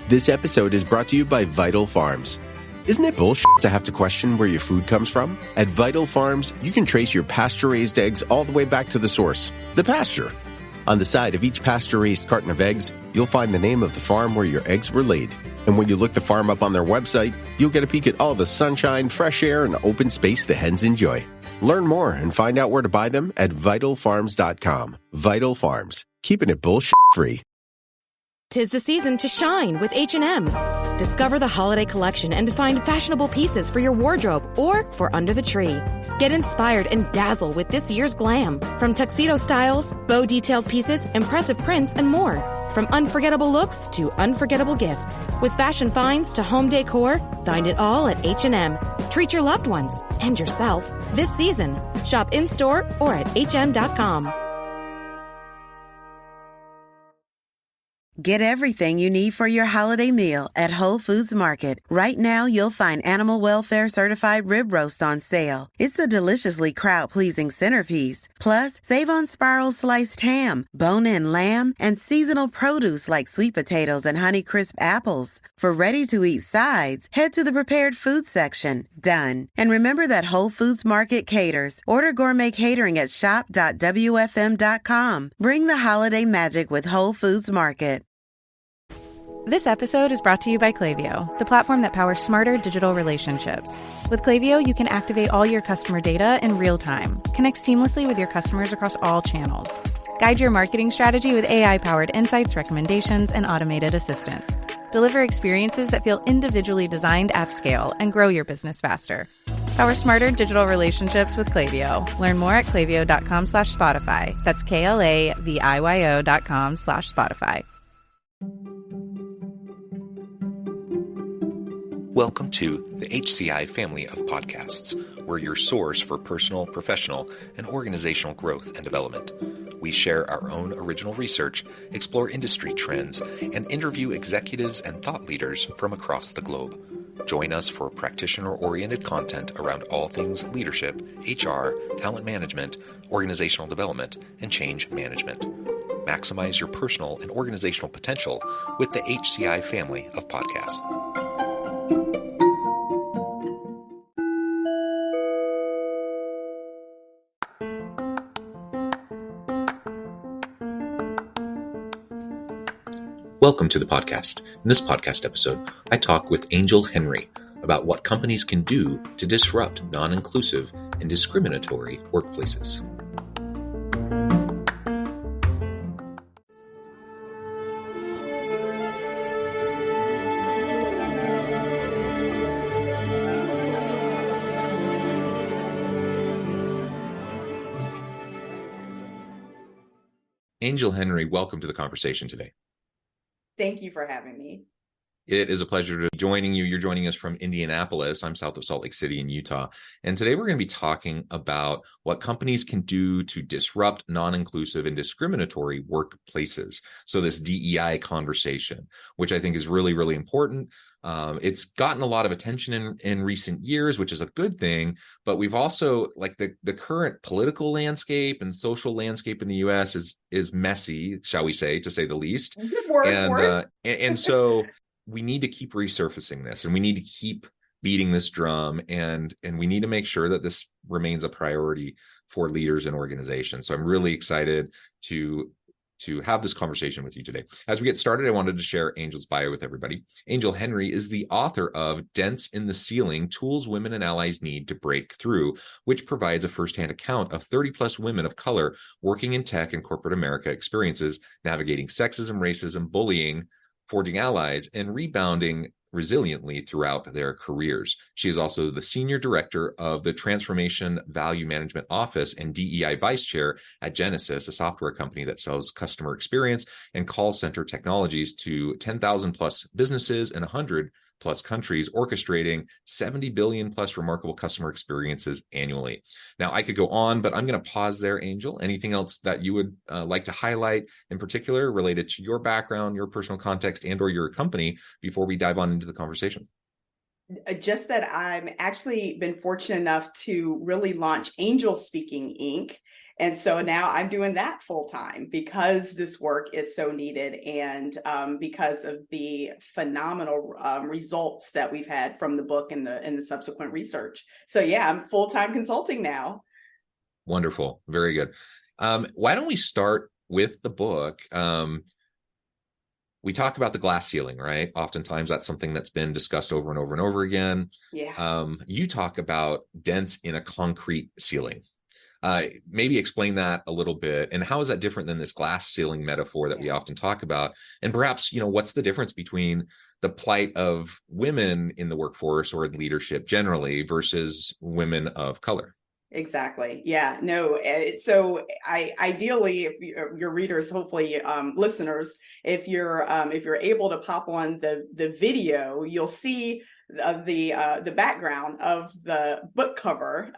This episode is brought to you by Vital Farms. Isn't it bullshit to have to question where your food comes from? At Vital Farms, you can trace your pasture-raised eggs all the way back to the source, the pasture. On the side of each pasture-raised carton of eggs, you'll find the name of the farm where your eggs were laid. And when you look the farm up on their website, you'll get a peek at all the sunshine, fresh air, and open space the hens enjoy. Learn more and find out where to buy them at vitalfarms.com. Vital Farms, keeping it bullshit-free. 'Tis the season to shine with H&M. Discover the holiday collection and find fashionable pieces for your wardrobe or for under the tree. Get inspired and dazzle with this year's glam. From tuxedo styles, bow detailed pieces, impressive prints, and more. From unforgettable looks to unforgettable gifts. With fashion finds to home decor, find it all at H&M. Treat your loved ones and yourself this season. Shop in-store or at hm.com. Get everything you need for your holiday meal at Whole Foods Market. Right now, you'll find animal welfare certified rib roast on sale. It's a deliciously crowd-pleasing centerpiece. Plus, save on spiral sliced ham, bone-in lamb, and seasonal produce like sweet potatoes and Honeycrisp apples. For ready-to-eat sides, head to the prepared food section. Done. And remember that Whole Foods Market caters. Order gourmet catering at shop.wfm.com. Bring the holiday magic with Whole Foods Market. This episode is brought to you by Klaviyo, the platform that powers smarter digital relationships. With Klaviyo, you can activate all your customer data in real time, connect seamlessly with your customers across all channels, guide your marketing strategy with AI-powered insights, recommendations, and automated assistance, deliver experiences that feel individually designed at scale, and grow your business faster. Power smarter digital relationships with Klaviyo. Learn more at klaviyo.com/Spotify. That's KLAVIYO.com/Spotify. Welcome to the HCI family of podcasts. We're your source for personal, professional, and organizational growth and development. We share our own original research, explore industry trends, and interview executives and thought leaders from across the globe. Join us for practitioner-oriented content around all things leadership, HR, talent management, organizational development, and change management. Maximize your personal and organizational potential with the HCI family of podcasts. Welcome to the podcast. In this podcast episode, I talk with Angel Henry about what companies can do to disrupt non-inclusive and discriminatory workplaces. Angel Henry, welcome to the conversation today. Thank you for having me. It is a pleasure to be joining you. You're joining us from Indianapolis. I'm south of Salt Lake City in Utah. And today we're going to be talking about what companies can do to disrupt non-inclusive and discriminatory workplaces. So this DEI conversation, which I think is really, really important. It's gotten a lot of attention in recent years, which is a good thing. But we've also, like the current political landscape and social landscape in the U.S. is messy, shall we say, to say the least. Good word for it. And so we need to keep resurfacing this, and we need to keep beating this drum, and we need to make sure that this remains a priority for leaders and organizations. So I'm really excited to have this conversation with you today. As we get started, I wanted to share Angel's bio with everybody. Angel Henry is the author of Dents in the Ceiling: Tools Women and Allies Need to Break Through, which provides a firsthand account of 30 plus women of color working in tech and corporate America experiences, navigating sexism, racism, bullying, forging allies, and rebounding resiliently throughout their careers. She is also the Senior Director of the Transformation Value Management Office and DEI Vice Chair at Genesys, a software company that sells customer experience and call center technologies to 10,000 plus businesses in 100 plus countries, orchestrating 70 billion plus remarkable customer experiences annually. Now, I could go on, but I'm going to pause there, Angel. Anything else that you would like to highlight in particular related to your background, your personal context, and or your company before we dive on into the conversation? Just that I'm actually been fortunate enough to really launch Angel Speaking Inc. And so now I'm doing that full time because this work is so needed, and because of the phenomenal results that we've had from the book and the subsequent research. So yeah, I'm full-time consulting now. Wonderful. Very good. Why don't we start with the book? We talk about the glass ceiling, right? Oftentimes that's something that's been discussed over and over and over again. Yeah. You talk about dents in a concrete ceiling. Maybe explain that a little bit. And how is that different than this glass ceiling metaphor that we often talk about? And perhaps, what's the difference between the plight of women in the workforce or in leadership generally versus women of color? Exactly. Yeah. No. So ideally, if your readers, hopefully listeners, if you're able to pop on the video, you'll see the background of the book cover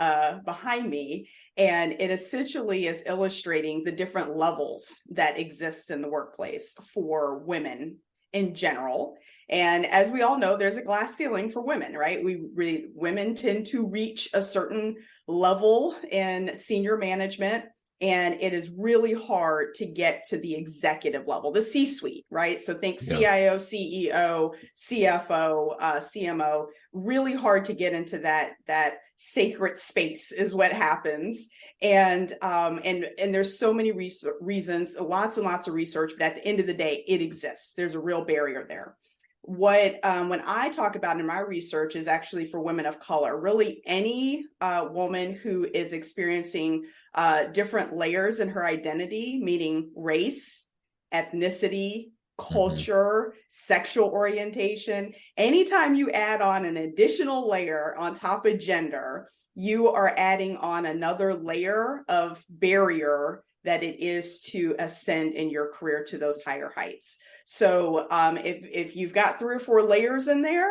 behind me. And it essentially is illustrating the different levels that exist in the workplace for women in general. And as we all know, there's a glass ceiling for women, right? Women tend to reach a certain level in senior management, and it is really hard to get to the executive level, the C-suite, right? So think CIO, CEO, CFO, CMO, really hard to get into that sacred space is what happens. And there's so many reasons, lots and lots of research, but at the end of the day, it exists. There's a real barrier there. What when I talk about in my research is actually for women of color, really any woman who is experiencing different layers in her identity, meaning race, ethnicity, culture, sexual orientation. Anytime you add on an additional layer on top of gender, you are adding on another layer of barrier that it is to ascend in your career to those higher heights. So if you've got 3 or 4 layers in there,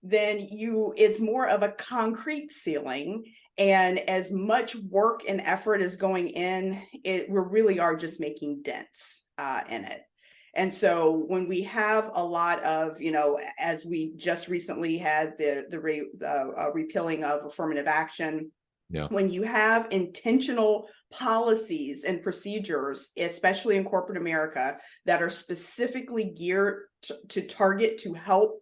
then it's more of a concrete ceiling. And as much work and effort is going in, we really are just making dents in it. And so when we have a lot of, as we just recently had the repealing of affirmative action, when you have intentional policies and procedures, especially in corporate America, that are specifically geared to target to help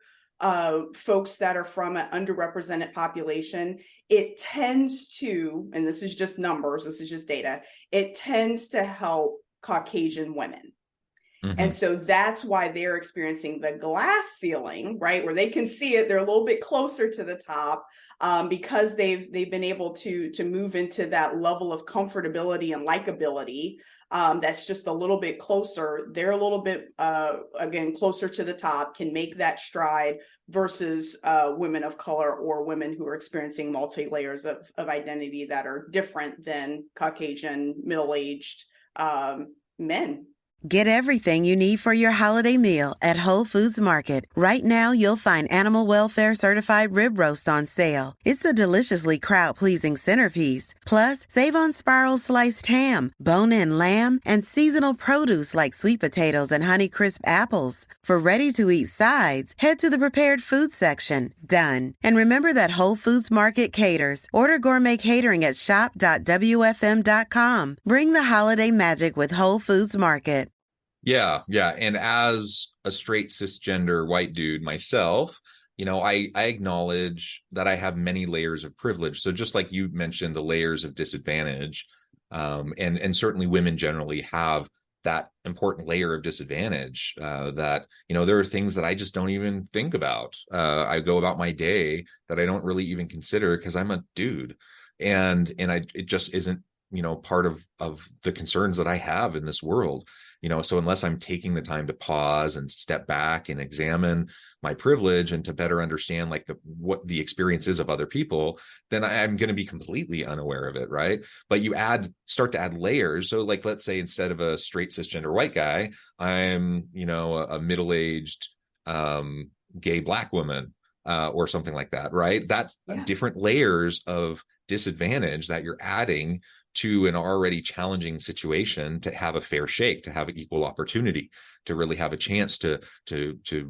folks that are from an underrepresented population, it tends to, and this is just numbers, this is just data, it tends to help Caucasian women. And so that's why they're experiencing the glass ceiling, right? Where they can see it, they're a little bit closer to the top because they've been able to move into that level of comfortability and likability. That's just a little bit closer. They're a little bit, again, closer to the top, can make that stride versus women of color or women who are experiencing multi-layers of identity that are different than Caucasian, middle-aged men. Get everything you need for your holiday meal at Whole Foods Market. Right now, you'll find Animal Welfare Certified Rib Roast on sale. It's a deliciously crowd-pleasing centerpiece. Plus, save on Spiral Sliced Ham, bone-in lamb, and seasonal produce like sweet potatoes and Honeycrisp apples. For ready-to-eat sides, head to the prepared food section. Done. And remember that Whole Foods Market caters. Order gourmet catering at shop.wfm.com. Bring the holiday magic with Whole Foods Market. Yeah. And as a straight cisgender white dude myself, I acknowledge that I have many layers of privilege. So just like you mentioned, the layers of disadvantage, and certainly women generally have that important layer of disadvantage that, there are things that I just don't even think about. I go about my day that I don't really even consider because I'm a dude. And it just isn't, part of the concerns that I have in this world. So unless I'm taking the time to pause and step back and examine my privilege and to better understand what the experience is of other people, then I'm going to be completely unaware of it. Right. But you start to add layers. So let's say instead of a straight cisgender white guy, I'm, a middle-aged gay Black woman or something like that. Right. That's different layers of disadvantage that you're adding to an already challenging situation to have a fair shake, to have an equal opportunity, to really have a chance to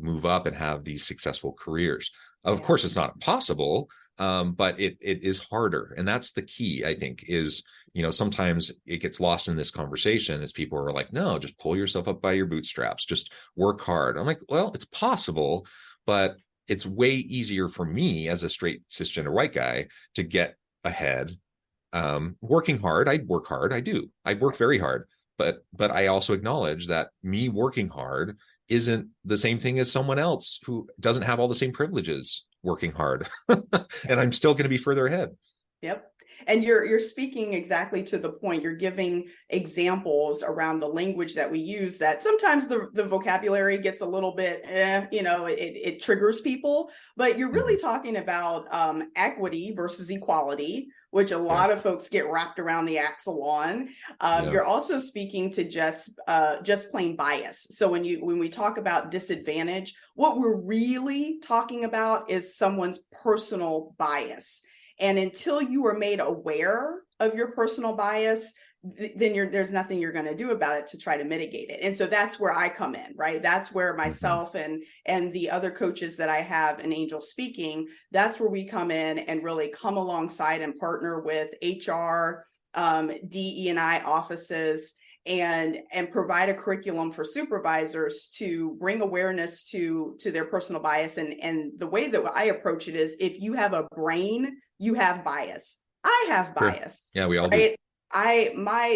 move up and have these successful careers. Of course, it's not impossible, but it is harder. And that's the key, I think, is, sometimes it gets lost in this conversation as people are like, no, just pull yourself up by your bootstraps, just work hard. I'm like, well, it's possible, but it's way easier for me as a straight cisgender white guy to get ahead. Working hard, I work hard. I work very hard, but I also acknowledge that me working hard isn't the same thing as someone else who doesn't have all the same privileges working hard. And I'm still going to be further ahead. Yep. And you're speaking exactly to the point. You're giving examples around the language that we use that sometimes the vocabulary gets a little bit, it triggers people, but you're really talking about equity versus equality, which a lot of folks get wrapped around the axle on. You're also speaking to just plain bias. So when we talk about disadvantage, what we're really talking about is someone's personal bias. And until you are made aware of your personal bias, then there's nothing you're going to do about it to try to mitigate it. And so that's where I come in, right? That's where myself and the other coaches that I have in Angel Speaking, that's where we come in and really come alongside and partner with HR, DE&I offices, and provide a curriculum for supervisors to bring awareness to their personal bias. And the way that I approach it is, if you have a brain, you have bias. I have bias. Sure. Yeah, we all do.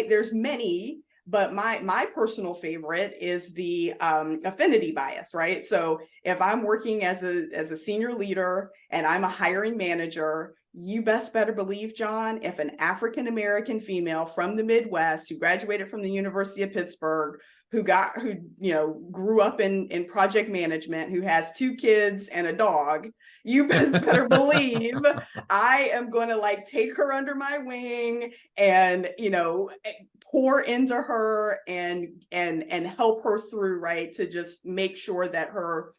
There's many, but my personal favorite is the affinity bias, right? So if I'm working as a senior leader and I'm a hiring manager, you best better believe, John, if an African-American female from the Midwest who graduated from the University of Pittsburgh, who grew up in project management, who has 2 kids and a dog, you best better believe I am going to take her under my wing and, pour into her and help her through, right, to just make sure that her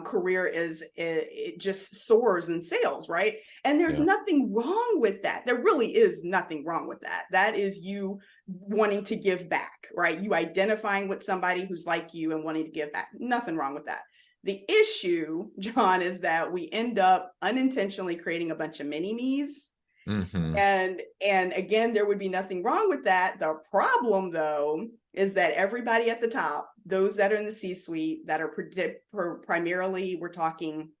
career it just soars in sales, right? And there's nothing wrong with that. There really is nothing wrong with that. That is you wanting to give back, right? You identifying with somebody who's like you and wanting to give back. Nothing wrong with that. The issue, John, is that we end up unintentionally creating a bunch of mini-me's. And again, there would be nothing wrong with that. The problem, though, is that everybody at the top, those that are in the C-suite that are primarily, we're talking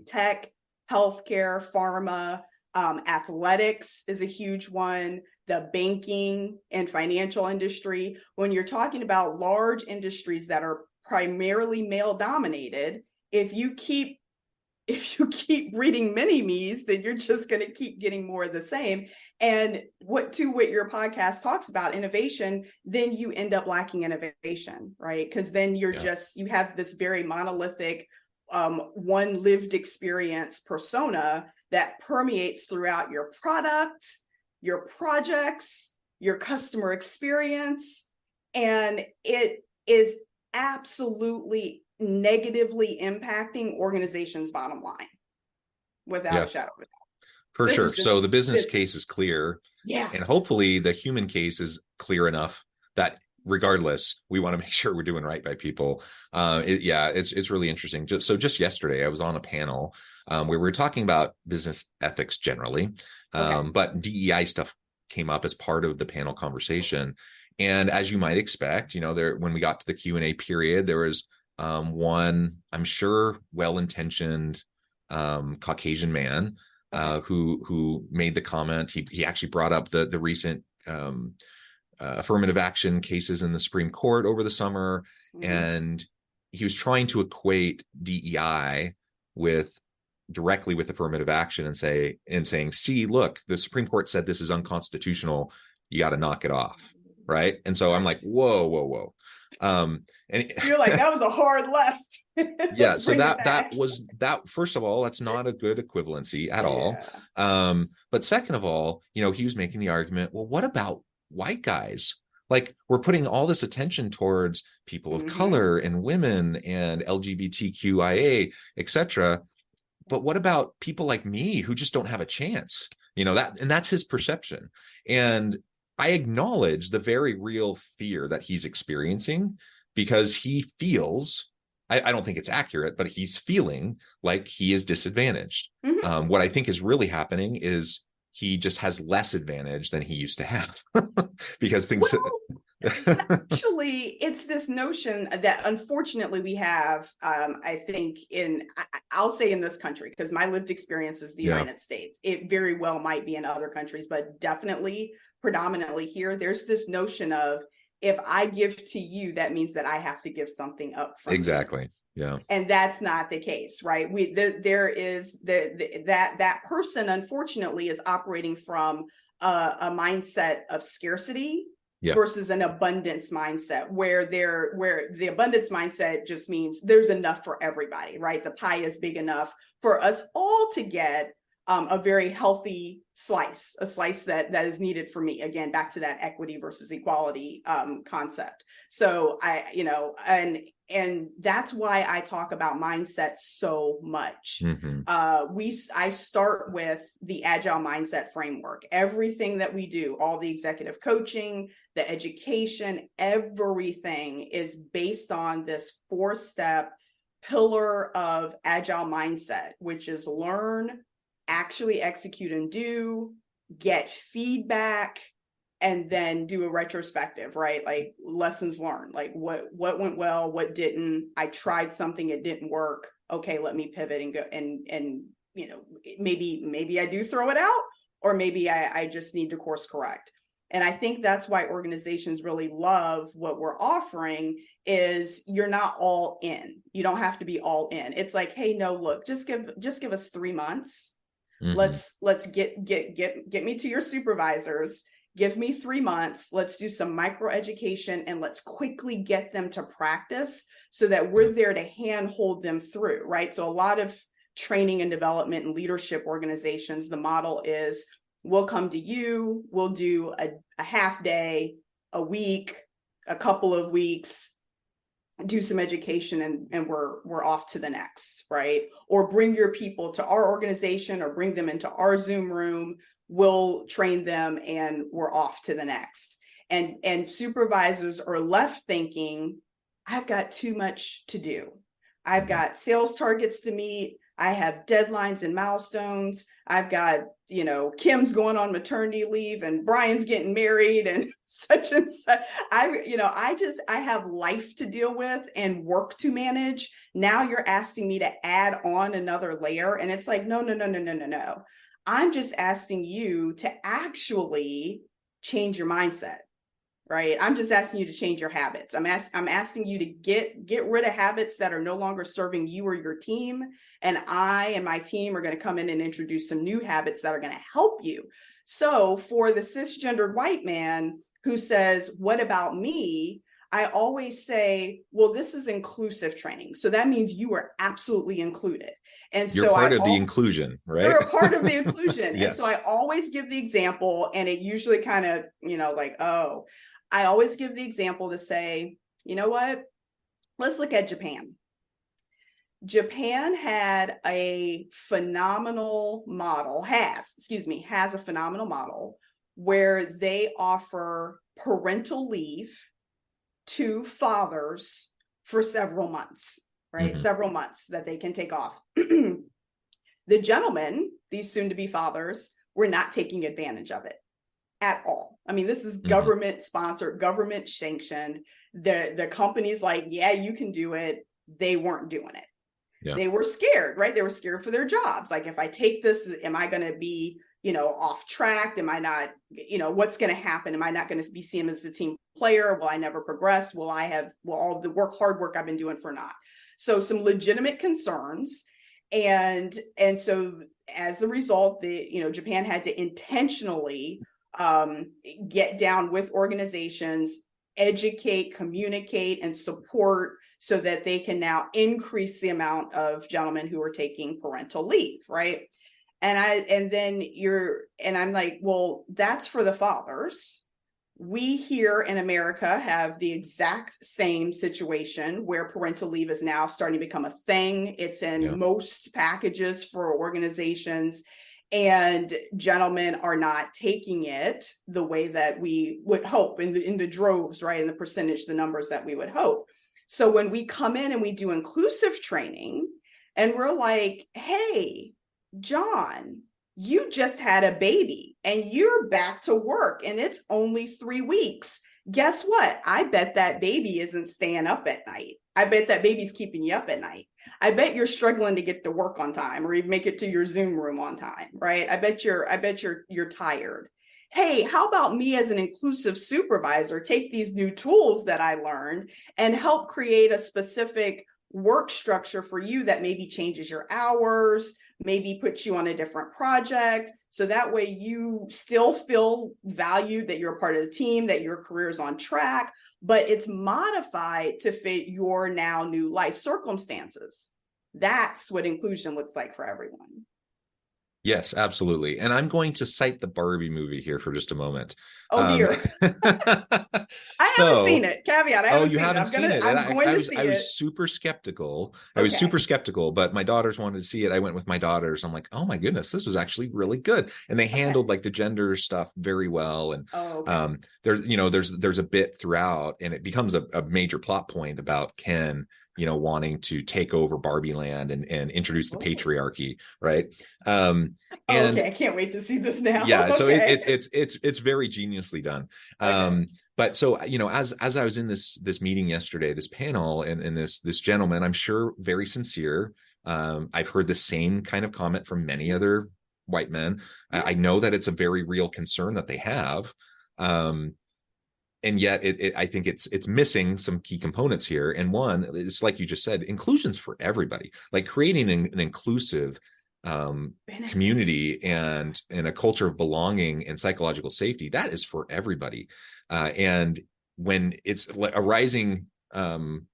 tech, healthcare, pharma, athletics is a huge one, the banking and financial industry. When you're talking about large industries that are primarily male dominated, if you keep reading mini-me's, then you're just going to keep getting more of the same. And what your podcast talks about, innovation, then you end up lacking innovation, right? Because then you have this very monolithic, one lived experience persona that permeates throughout your product, your projects, your customer experience. And it is absolutely negatively impacting organizations' bottom line without a shadow of a doubt. For sure. So the business case is clear. Yeah. And hopefully the human case is clear enough that regardless, we want to make sure we're doing right by people. It's really interesting. Just yesterday, I was on a panel where we were talking about business ethics generally, but DEI stuff came up as part of the panel conversation. And as you might expect, when we got to the Q&A period, there was one, I'm sure, well-intentioned Caucasian man who made the comment. He actually brought up the recent affirmative action cases in the Supreme Court over the summer, and he was trying to equate DEI directly with affirmative action and saying, see, look, the Supreme Court said this is unconstitutional. You got to knock it off. Right. And so I'm like, whoa. And you're like, that was a hard left. Yeah. So that first of all, that's not a good equivalency at all. But second of all, he was making the argument, well, what about white guys? Like, we're putting all this attention towards people of color and women and LGBTQIA, etc. But what about people like me who just don't have a chance? And that's his perception. And I acknowledge the very real fear that he's experiencing, because he feels I don't think it's accurate, but he's feeling like he is disadvantaged. Mm-hmm. What I think is really happening is he just has less advantage than he used to have because things. Actually, it's this notion that unfortunately we have, I think I'll say in this country, because my lived experience is the United States. It very well might be in other countries, but definitely predominantly here, there's this notion of, if I give to you, that means that I have to give something up from Exactly. you. Yeah. And that's not the case, right? There is that person, unfortunately, is operating from a mindset of scarcity versus an abundance mindset, where the abundance mindset just means there's enough for everybody, right? The pie is big enough for us all to get a very healthy slice, a slice that is needed for me. Again, back to that equity versus equality concept. So and that's why I talk about mindset so much. Mm-hmm. I start with the agile mindset framework. Everything that we do, all the executive coaching, the education, everything is based on this 4-step pillar of agile mindset, which is learn, actually execute and do, get feedback, and then do a retrospective, right? Like lessons learned, like what went well, what didn't. I tried something, it didn't work. Okay, let me pivot and go and maybe I do throw it out, or maybe I just need to course correct. And I think that's why organizations really love what we're offering, is you're not all in. You don't have to be all in. It's like, hey, no, look, just give us 3 months. Mm-hmm. Let's get me to your supervisors. Give me 3 months. Let's do some micro education and let's quickly get them to practice so that we're there to handhold them through, right? So a lot of training and development and leadership organizations, the model is, we'll come to you, we'll do a half day, a week, a couple of weeks, do some education, and we're off to the next, right? Or bring your people to our organization, or bring them into our Zoom room, we'll train them, and we're off to the next. And supervisors are left thinking, I've got too much to do. I've got sales targets to meet. I have deadlines and milestones. I've got, Kim's going on maternity leave and Brian's getting married and such and such. I have life to deal with and work to manage. Now you're asking me to add on another layer. And it's like, no. I'm just asking you to actually change your mindset, right? I'm just asking you to change your habits. I'm asking you to get rid of habits that are no longer serving you or your team. And I and my team are going to come in and introduce some new habits that are going to help you. So for the cisgendered white man who says, what about me? I always say, well, this is inclusive training. So that means you are absolutely included. And you're so part of the inclusion, right? You're a part of the inclusion. Yes. And so I always give the example, and it usually kind of, I always give the example to say, you know what? Let's look at Japan. Japan had a phenomenal model, has a phenomenal model where they offer parental leave to fathers for several months, right? Mm-hmm. Several months that they can take off. The gentlemen, these soon-to-be fathers, were not taking advantage of it at all. I mean, this is government sponsored, government sanctioned. The company's like, yeah, you can do it. They weren't doing it. Yeah. They were scared, right? They were scared for their jobs. Like, if I take this, am I going to be, off track? Am I not, what's going to happen? Am I not going to be seen as the team player? Will I never progress? Will all the hard work I've been doing for naught? So some legitimate concerns. And so as a result, Japan had to intentionally get down with organizations, educate, communicate, and support so that they can now increase the amount of gentlemen who are taking parental leave, right? And I'm like, well, that's for the fathers. We here in America have the exact same situation where parental leave is now starting to become a thing. It's in most packages for organizations, and gentlemen are not taking it the way that we would hope in the droves, right? In the percentage, the numbers that we would hope. So when we come in and we do inclusive training and we're like, hey, John, you just had a baby and you're back to work and it's only 3 weeks. Guess what? I bet that baby isn't staying up at night. I bet that baby's keeping you up at night. I bet you're struggling to get to work on time or even make it to your Zoom room on time, right? I bet you're tired. Hey, how about me as an inclusive supervisor take these new tools that I learned and help create a specific work structure for you that maybe changes your hours, maybe puts you on a different project. So that way you still feel valued, that you're a part of the team, that your career is on track, but it's modified to fit your now new life circumstances. That's what inclusion looks like for everyone. Yes, absolutely. And I'm going to cite the Barbie movie here for just a moment. Oh dear. I haven't seen it. Caveat. You haven't seen it. I was super skeptical. I was super skeptical, but my daughters wanted to see it. I went with my daughters. I'm like, oh my goodness, this was actually really good. And they handled like the gender stuff very well. And there's a bit throughout, and it becomes a major plot point about Ken, wanting to take over Barbie land and introduce the patriarchy, right? I can't wait to see this now. Yeah, so it's very geniusly done. But so as I was in this meeting yesterday, this panel, and this gentleman, I'm sure very sincere. I've heard the same kind of comment from many other white men. Yeah. I know that it's a very real concern that they have. And yet I think it's missing some key components here. And one, it's like you just said, inclusion's for everybody. Like creating an inclusive community and a culture of belonging and psychological safety, that is for everybody. And when it's a rising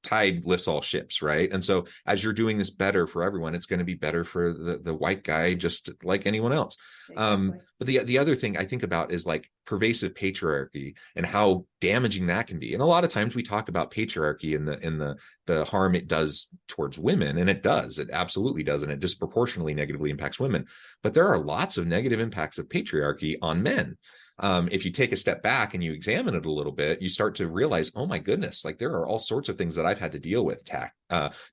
tide lifts all ships, right? And so as you're doing this better for everyone, it's going to be better for the white guy, just like anyone else. Exactly. But the other thing I think about is like pervasive patriarchy and how damaging that can be. And a lot of times we talk about patriarchy and the harm it does towards women, and it absolutely does, and it disproportionately negatively impacts women. But there are lots of negative impacts of patriarchy on men. If you take a step back and you examine it a little bit, you start to realize, oh my goodness, like there are all sorts of things that I've had to deal with,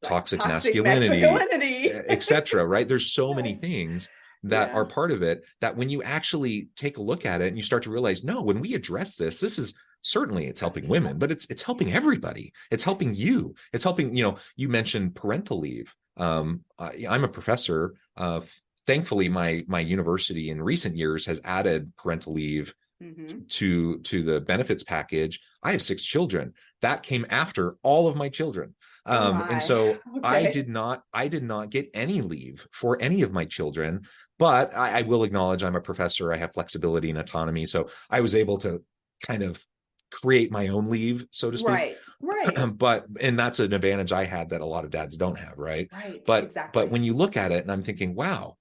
toxic masculinity, etc. Right? There's so many things that are part of it that when you actually take a look at it and you start to realize, no, when we address this is certainly it's helping women, but it's helping everybody. It's helping you. It's helping, you mentioned parental leave. I'm a professor of, thankfully, my university in recent years has added parental leave to the benefits package. I have 6 children. That came after all of my children. And so I did not get any leave for any of my children, but I will acknowledge I'm a professor. I have flexibility and autonomy. So I was able to kind of create my own leave, so to speak. Right. And that's an advantage I had that a lot of dads don't have. Right. But when you look at it, and I'm thinking, wow,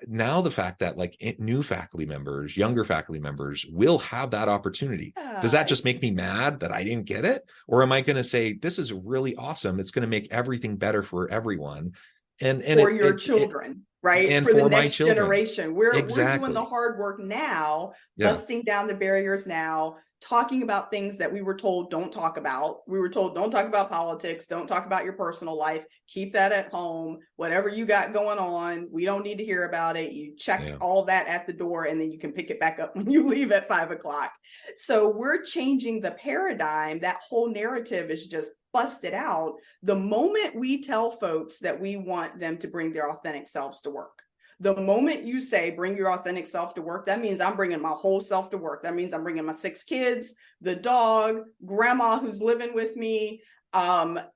now the fact that like new faculty members, younger faculty members will have that opportunity. Does that just make me mad that I didn't get it? Or am I going to say, this is really awesome. It's going to make everything better for everyone. And for your children, right? And for the next generation. We're doing the hard work now, busting down the barriers now, talking about things that we were told don't talk about. We were told don't talk about politics, don't talk about your personal life, keep that at home. Whatever you got going on, we don't need to hear about it. You check all that at the door, and then you can pick it back up when you leave at 5 o'clock. So we're changing the paradigm. That whole narrative is just busted out the moment we tell folks that we want them to bring their authentic selves to work. The moment you say, bring your authentic self to work, that means I'm bringing my whole self to work. That means I'm bringing my 6 kids, the dog, grandma who's living with me,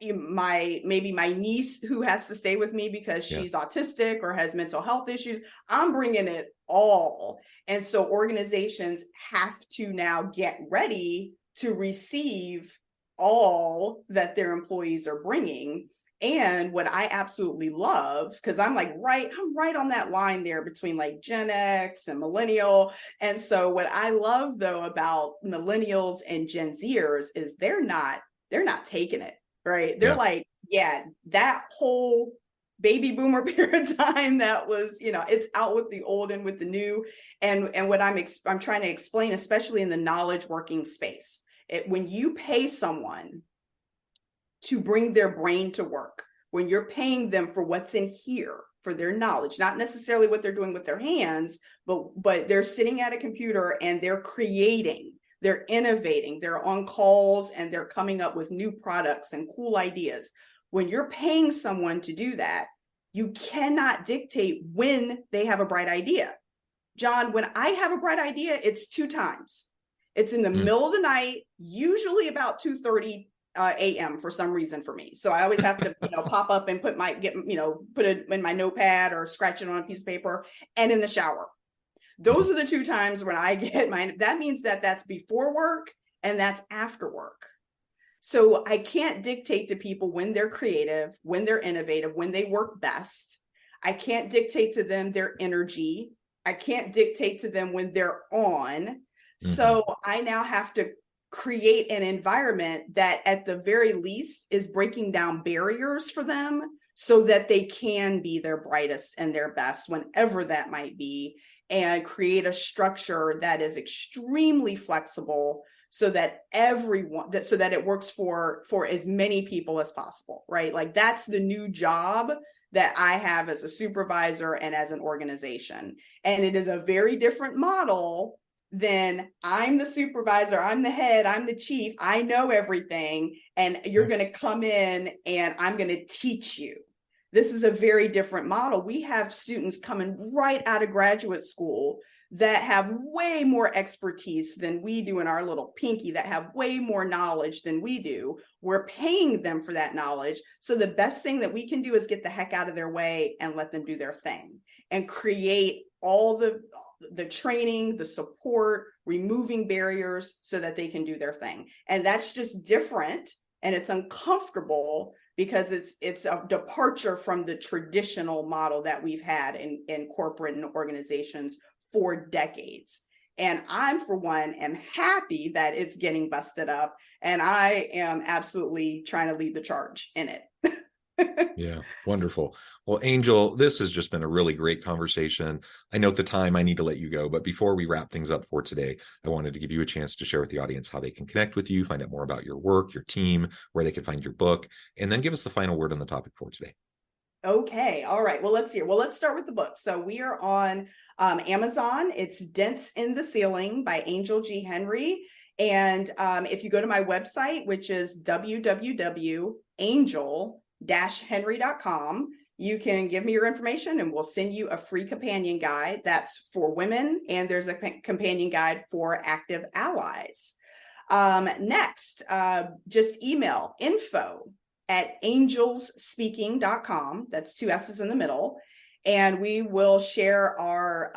maybe my niece who has to stay with me because she's autistic or has mental health issues. I'm bringing it all. And so organizations have to now get ready to receive all that their employees are bringing. And what I absolutely love, because I'm right on that line there between like Gen X and millennial. And so what I love though about millennials and Gen Zers is they're not taking it, right? They're like, that whole baby boomer paradigm that was, it's out with the old and with the new. And what I'm trying to explain, especially in the knowledge working space, when you pay someone to bring their brain to work, when you're paying them for what's in here, for their knowledge, not necessarily what they're doing with their hands, but they're sitting at a computer and they're creating, they're innovating, they're on calls, and they're coming up with new products and cool ideas. When you're paying someone to do that, you cannot dictate when they have a bright idea. John, when I have a bright idea, it's 2 times. It's in the middle of the night, usually about 2:30 a.m. for some reason for me. So I always have to, pop up and put it in my notepad or scratch it on a piece of paper, and in the shower. Those are the 2 times when I get that means that that's before work and that's after work. So I can't dictate to people when they're creative, when they're innovative, when they work best. I can't dictate to them their energy. I can't dictate to them when they're on. Mm-hmm. So I now have to create an environment that at the very least is breaking down barriers for them so that they can be their brightest and their best whenever that might be, and create a structure that is extremely flexible so that it works for as many people as possible, right? Like, that's the new job that I have as a supervisor and as an organization. And it is a very different model than I'm the supervisor, I'm the head, I'm the chief, I know everything, and you're going to come in and I'm going to teach you. This is a very different model. We have students coming right out of graduate school that have way more expertise than we do in our little pinky, that have way more knowledge than we do. We're paying them for that knowledge. So the best thing that we can do is get the heck out of their way and let them do their thing and create all the training, the support, removing barriers so that they can do their thing. And that's just different, and it's uncomfortable because it's a departure from the traditional model that we've had in corporate and organizations for decades. And I'm, for one, am happy that it's getting busted up, and I am absolutely trying to lead the charge in it. Yeah, wonderful. Well, Angel, this has just been a really great conversation. I know at the time I need to let you go, but before we wrap things up for today, I wanted to give you a chance to share with the audience how they can connect with you, find out more about your work, your team, where they can find your book, and then give us the final word on the topic for today. Okay. All right. Well, let's start with the book. So we are on Amazon. It's Dents in the Ceiling by Angel G. Henry. And if you go to my website, which is www.angel-henry.com, you can give me your information and we'll send you a free companion guide that's for women. And there's a companion guide for active allies. Next, just email info@angelsspeaking.com. That's 2 S's in the middle. And we will share our,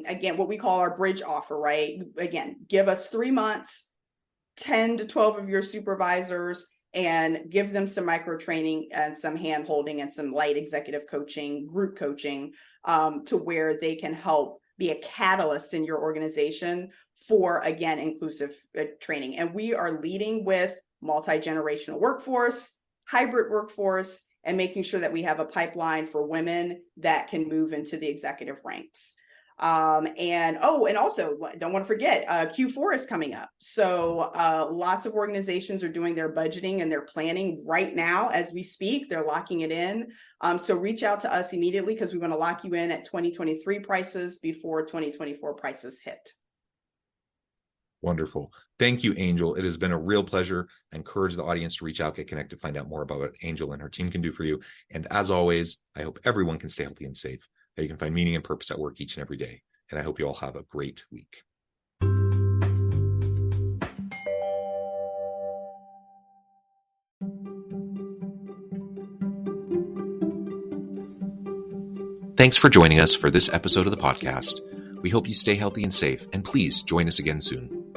again, what we call our bridge offer, right? Again, give us 3 months, 10 to 12 of your supervisors, and give them some micro training and some hand holding and some light executive coaching, group coaching, to where they can help be a catalyst in your organization for, again, inclusive training. And we are leading with multi-generational workforce, hybrid workforce, and making sure that we have a pipeline for women that can move into the executive ranks. And also, don't want to forget, Q4 is coming up. So lots of organizations are doing their budgeting and their planning right now as we speak. They're locking it in. So reach out to us immediately, because we want to lock you in at 2023 prices before 2024 prices hit. Wonderful. Thank you, Angel. It has been a real pleasure. I encourage the audience to reach out, get connected, find out more about what Angel and her team can do for you. And as always, I hope everyone can stay healthy and safe, that you can find meaning and purpose at work each and every day. And I hope you all have a great week. Thanks for joining us for this episode of the podcast. We hope you stay healthy and safe, and please join us again soon.